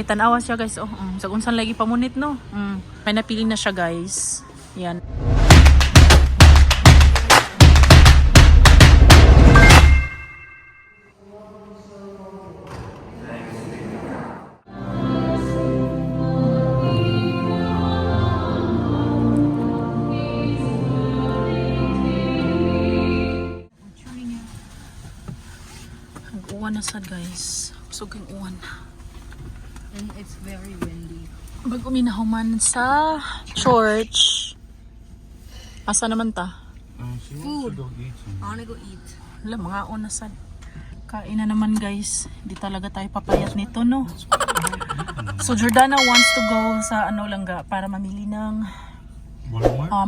Tanawa siya guys. Oh, sa unsan lagi pamunit no. May napili na siya guys. Yan. Uwan na sad guys. Kusog ang uwan. And it's very windy. Bago minahuman sa church. Asa naman ta? Food. I wanna go eat. Wala, mga una sad. Kain na naman guys. Hindi talaga tayo papayat nito no. So Jordana wants to go sa ano lang ga para mamili ng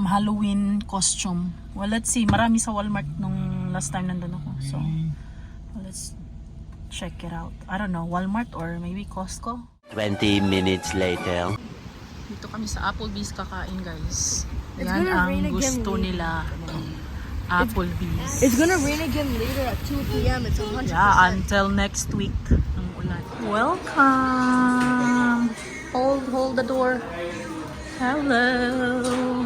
Halloween costume. Well, let's see. Marami sa Walmart nung last time nandun ako. So let's check it out. I don't know, Walmart or maybe Costco. 20 minutes later. Dito kami sa Applebee's kakain guys. It's Yan gonna ang rain again gusto later. nila. Applebee's. It's gonna rain again later at 2 p.m. It's 100%. Yeah, until next week. Ang ulan. Welcome! Hold the door. Hello!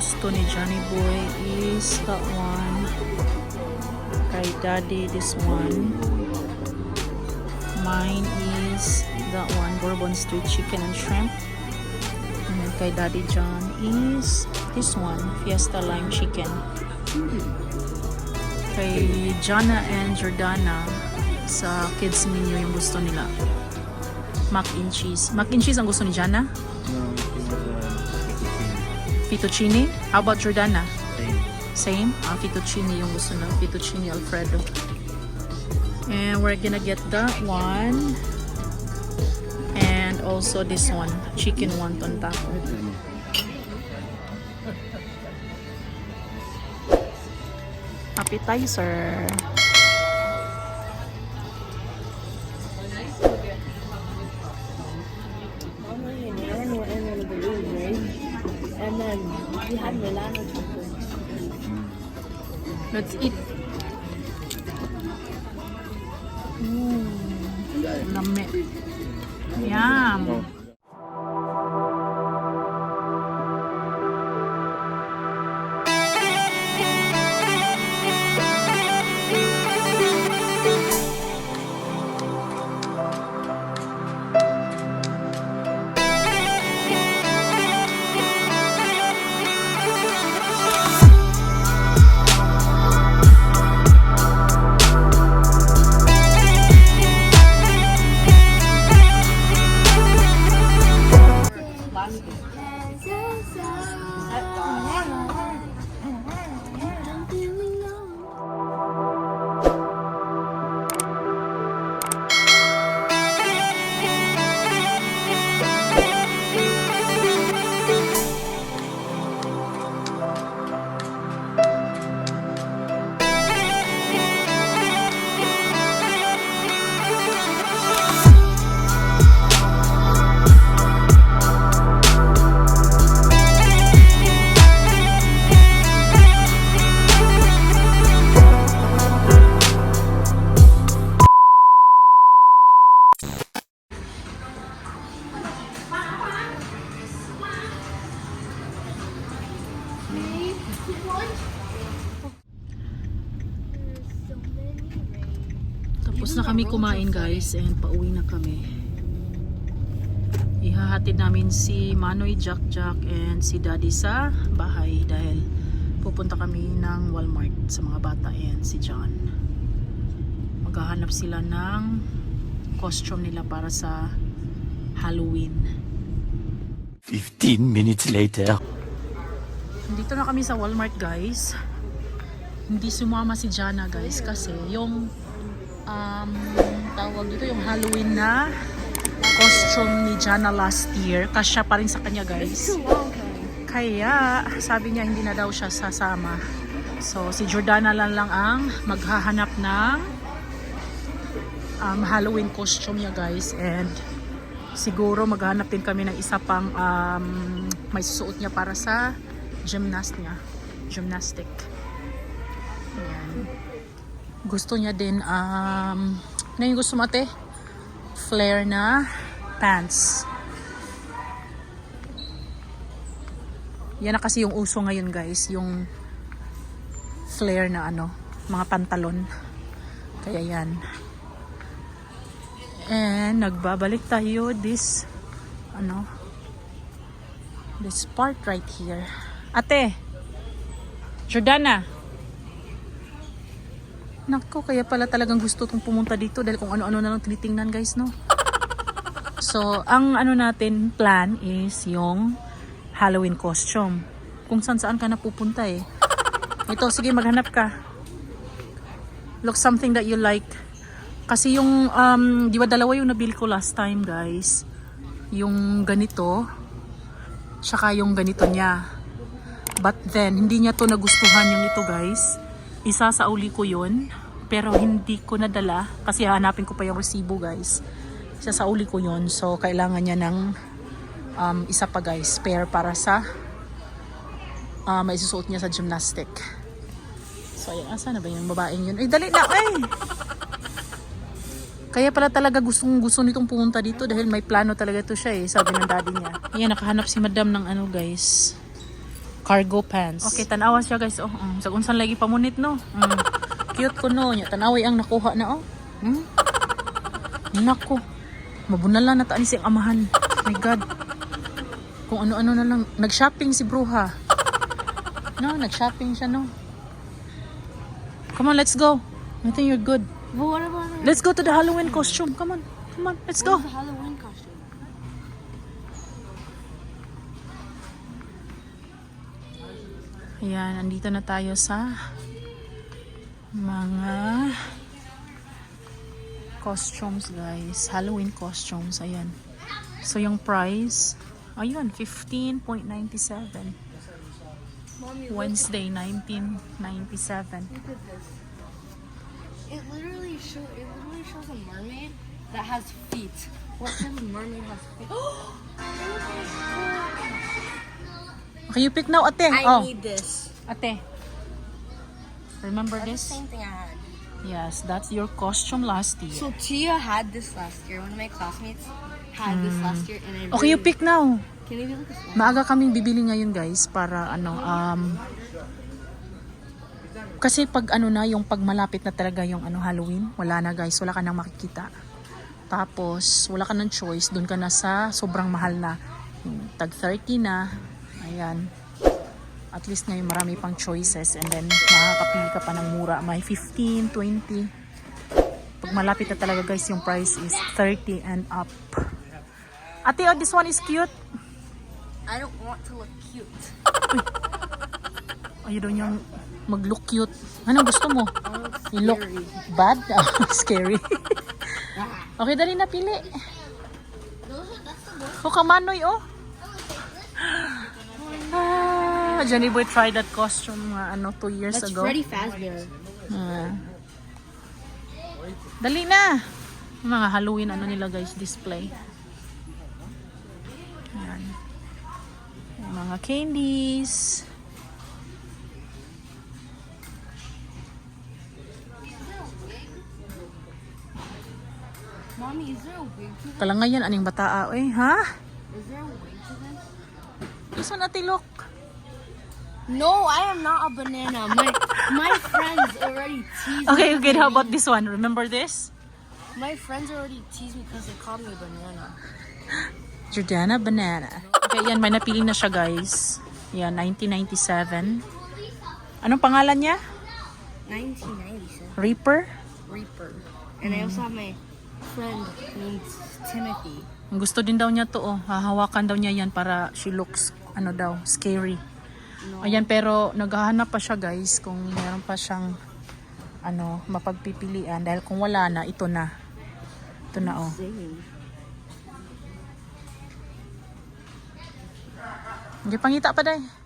Gusto ni Johnny Boy is that one. Kay Daddy, this one. Mine is that one, Bourbon Street Chicken and Shrimp. And then kay Daddy John is this one, Fiesta Lime Chicken. Kay Jana and Jordana, sa kids menu yung gusto nila. Mac and cheese. Mac and cheese ang gusto ni Jana? Fettuccine? How about Jordana? Same? Fettuccine yung gusto na. Fettuccine Alfredo. And we're gonna get that one. And also this one. Chicken wonton taco. Appetizer. And then we had Milano chocolate. Let's eat. Lami. Yum. Tapos na kami kumain guys and pauwi na kami. Ihahatid namin si Manoy, Jack and si Daddy sa bahay dahil pupunta kami ng Walmart sa mga bata and si John. Maghahanap sila ng costume nila para sa Halloween. 15 minutes later. Dito na kami sa Walmart guys. Hindi sumama si Jana guys kasi yung tawag dito yung Halloween na costume ni Jana last year. Kasya pa rin sa kanya, guys. Too long, Karen. Kaya, sabi niya hindi na daw siya sasama. So, si Jordana lang ang maghahanap ng Halloween costume niya, guys. And siguro maghahanap din kami ng isa pang may susuot niya para sa gymnastic. Ayan. Gusto niya din, ano yung gusto mo, ate? Flare na pants. Yan na kasi yung uso ngayon, guys. Yung flare na mga pantalon. Kaya yan. And nagbabalik tayo this part right here. Ate, Jordana. Nako, kaya pala talagang gusto tong pumunta dito dahil kung ano-ano na lang tinitingnan, guys, no? So, ang natin plan is yung Halloween costume. Kung saan ka na pupunta eh. Ito, sige, maghanap ka. Look something that you like. Kasi yung, di ba dalawa yung nabili ko last time, guys. Yung ganito, tsaka yung ganito niya. But then, hindi niya to nagustuhan yung ito, guys. Isa sa uli ko yun. Pero hindi ko nadala. Kasi hanapin ko pa yung resibo, guys. Isa sa uli ko yun. So, kailangan niya ng isa pa, guys. Spare para sa maisusuot niya sa gymnastic. So, ayan. Asa na ba yung babaeng yun? Ay, dali na! Ay! Kaya pala talaga gusto nitong pumunta dito dahil may plano talaga to siya eh. Sabi ng daddy niya. Ayan, nakahanap si madam ng guys. Cargo pants. Okay, tanawa siya, guys. Oh, sa unsan lagi pamunit, no? Cute ko, no? Tanaway ang nakuha na, oh. Nako. Mabunala na taan siyang amahan. My God. Kung ano-ano na lang. Nag-shopping si Bruha. No, nag-shopping siya, no? Come on, let's go. I think you're good. But what about it? Let's go to the Halloween costume. Come on. Come on, let's go. What's the Halloween costume? Ayan, andito na tayo sa mga costumes, guys. Halloween costumes. Ayan. So, yung price, ayun, 15.97. Mommy, Wednesday, 1997. look at this. It literally shows a mermaid that has feet. What kind of mermaid has feet? Okay, you pick now, ate. I need this. Ate. Remember That's the this? same thing I had. Yes, that's your costume last year. So Tia had this last year. One of my classmates had this last year, and I Okay, you really- pick now. Can you look at this? Maaga kaming bibili ngayon, guys, para kasi pag yung pag malapit na talaga yung Halloween, wala na, guys, wala ka nang makikita. Tapos wala ka ng choice, doon ka na sa sobrang mahal na. Tag 30 na. Ayan. At least ngayon marami pang choices and then makakapili ka pa ng mura. May 15, 20. Pag malapit na talaga, guys, yung price is 30 and up. Ate, oh, this one is cute. I don't want to look cute. Ayaw daw niyang mag-look cute. Anong gusto mo? You look Scary. bad? Scary. Okay, dali na, pili. O, kamanoy, oh. Johnny Boy tried that costume 2 years That's ago. Freddy Fazbear. Dali na. Mga Halloween, nila, guys, display. Ayan. Mga candies. Mommy, is there a wig to this? Kalangayan, aning bataa, eh, ha? Is there a wig to this? Gusto natin look. No, I am not a banana. My friends already teased me. Okay, because how they- about this one? Remember this? My friends already teased me because they called me a banana. Jordana Banana. Okay, yan. May napili na siya, guys. Yan, 1997. Anong pangalan niya? 1997. Reaper? Reaper. And I also have my friend named Timothy. Gusto din daw niya to, oh. Hahawakan daw niya yan para she looks, scary. No. Ayan, pero naghahanap pa siya, guys, kung meron pa siyang, mapagpipilian. Dahil kung wala na, ito na. Ito na, oh. Singing. Hindi pangita pa day.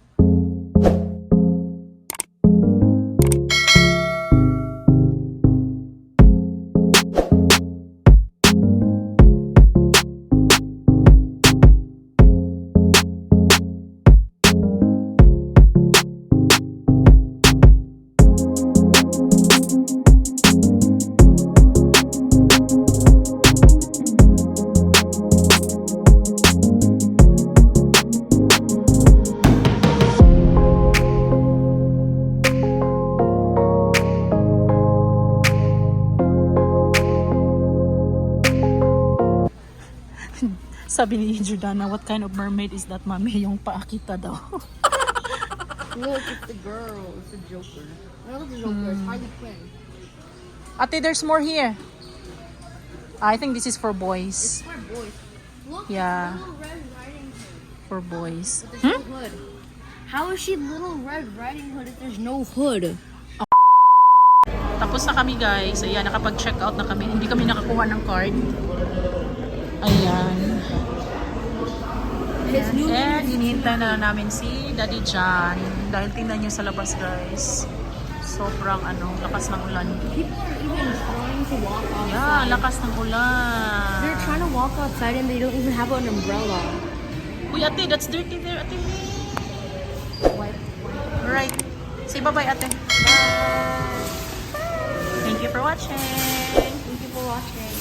Sabi ni Jordana, what kind of mermaid is that, mami? Yung paakita daw. Look, it's the girl. It's the Joker. No, it's the Joker. It's Harley Quinn. Ate, there's more here. I think this is for boys. It's for boys. Look, Yeah. Little Red Riding Hood. For boys. But there's no hood. How is she Little Red Riding Hood if there's no hood? Tapos na kami guys. Ayan, nakapag-check out na kami. Hindi kami nakakuha ng card. Ayan. His new And hinihintay na namin si Daddy John. Dahil tingnan nyo sa labas guys. Sobrang lakas ng ulan. people are even trying to walk outside. Yeah, lakas ng ulan. They're trying to walk outside and they don't even have an umbrella. Uy ate, that's dirty there. Ate. Right. Say bye-bye ate. Bye. Thank you for watching. Thank you for watching.